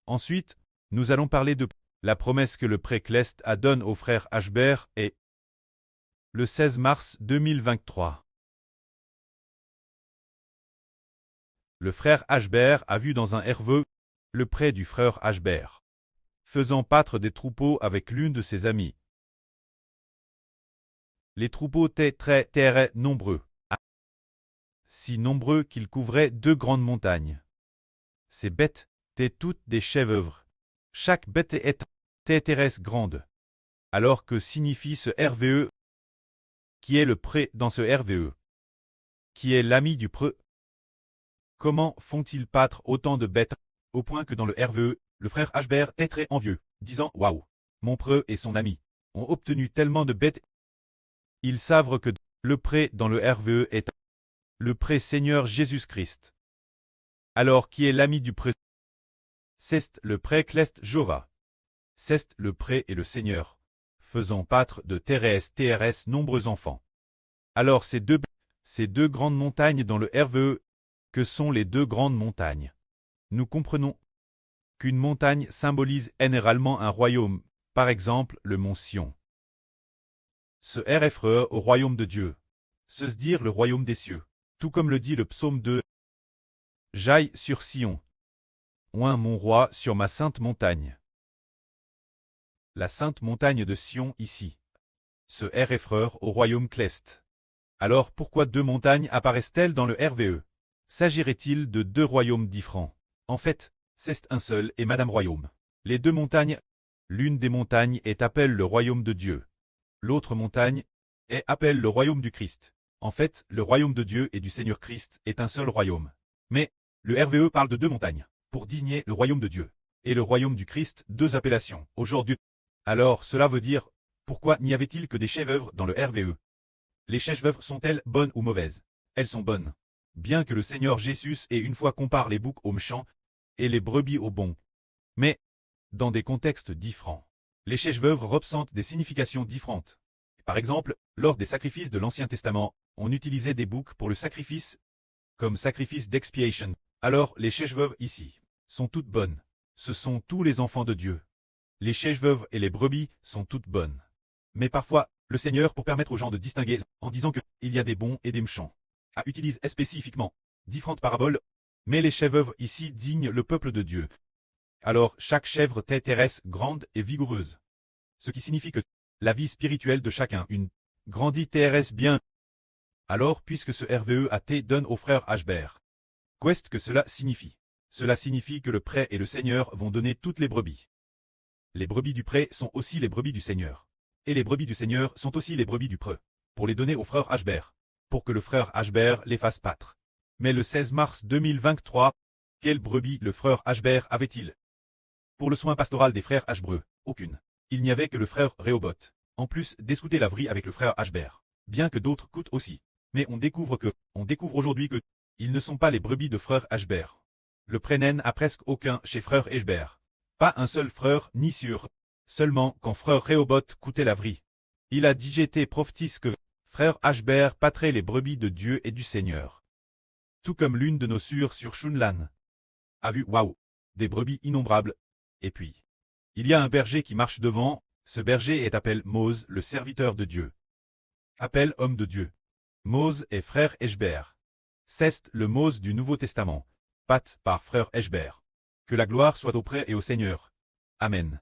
Ensuite, nous allons parler de la promesse que le prêtre Clest a donne au frère Ashbert et le 16 mars 2023. Le frère Ashbert a vu dans un RV le prêtre du frère Ashbert faisant pâtre des troupeaux avec l'une de ses amies. Les troupeaux étaient très nombreux, si nombreux qu'ils couvraient 2 grandes montagnes. Ces bêtes étaient toutes des chèvres. Chaque bête était grande. Alors que signifie ce RVE? Qui est le prêtre dans ce RVE? Qui est l'ami du prêtre? Comment font-ils pâtre autant de bêtes, au point que dans le RVE, le frère Ashbert est très envieux, disant « Waouh, mon prêtre et son ami ont obtenu tellement de bêtes ». Ils savent que le prêtre dans le RVE est le prêtre Seigneur Jésus-Christ. Alors qui est l'ami du prêtre? C'est le prêtre Clest Jova. C'est le prêtre et le Seigneur, faisant pâtre de TRS nombreux enfants. Alors ces deux grandes montagnes dans le RVE, que sont les 2 grandes montagnes? Nous comprenons qu'une montagne symbolise généralement un royaume, par exemple le mont Sion. Ce RFE au royaume de Dieu, se dire le royaume des cieux, tout comme le dit le psaume 2. J'aille sur Sion, oint mon roi sur ma sainte montagne. La sainte montagne de Sion ici. Ce RFE au royaume Clest. Alors pourquoi 2 montagnes apparaissent-elles dans le RVE? S'agirait-il de 2 royaumes différents? En fait, c'est un seul et Madame Royaume. Les 2 montagnes, l'une des montagnes est appelée le royaume de Dieu. L'autre montagne est appelée le royaume du Christ. En fait, le royaume de Dieu et du Seigneur Christ est un seul royaume. Mais, le RVE parle de 2 montagnes, pour désigner le royaume de Dieu et le royaume du Christ, 2 appellations, aujourd'hui. Alors, cela veut dire, pourquoi n'y avait-il que des chèvres dans le RVE? Les chèvres sont-elles bonnes ou mauvaises? Elles sont bonnes. Bien que le Seigneur Jésus ait une fois comparé les boucs aux méchants et les brebis aux bons. Mais, dans des contextes différents, les chèvres représentent des significations différentes. Par exemple, lors des sacrifices de l'Ancien Testament, on utilisait des boucs pour le sacrifice, comme sacrifice d'expiation. Alors, les chèvres ici sont toutes bonnes. Ce sont tous les enfants de Dieu. Les chèvres et les brebis sont toutes bonnes. Mais parfois, le Seigneur, pour permettre aux gens de distinguer, en disant que il y a des bons et des méchants, utilise spécifiquement différentes paraboles, mais les chèvres ici dignent le peuple de Dieu. Alors chaque chèvre est grande et vigoureuse. Ce qui signifie que la vie spirituelle de chacun, une grandit bien. Alors puisque ce RVE AT donne au frère Ashbert. Qu'est-ce que cela signifie? Cela signifie que le prêtre et le Seigneur vont donner toutes les brebis. Les brebis du prêtre sont aussi les brebis du Seigneur. Et les brebis du Seigneur sont aussi les brebis du prêtre, pour les donner au frère Ashbert, pour que le frère Ashbert les fasse pâtre. Mais le 16 mars 2023, quelle brebis le frère Ashbert avait-il? Pour le soin pastoral des frères Ashbreux, aucune. Il n'y avait que le frère Rehoboth. En plus d'escouter la vraie avec le frère Ashbert. Bien que d'autres coûtent aussi. Mais on découvre aujourd'hui que, ils ne sont pas les brebis de frère Ashbert. Le prénen a presque aucun chez frère Ashbert. Pas un seul frère ni sûr. Seulement quand frère Rehoboth coûtait la vraie. Il a dit j'étais prophétise que frère Ashbert pâtrait les brebis de Dieu et du Seigneur. Tout comme l'une de nos sœurs sur Shunlan a vu, waouh, des brebis innombrables. Et puis, il y a un berger qui marche devant, ce berger est appelé Mose, le serviteur de Dieu. Appelle homme de Dieu. Mose est frère Ashbert. C'est le Mose du Nouveau Testament, pat par frère Ashbert. Que la gloire soit au prêtre et au Seigneur. Amen.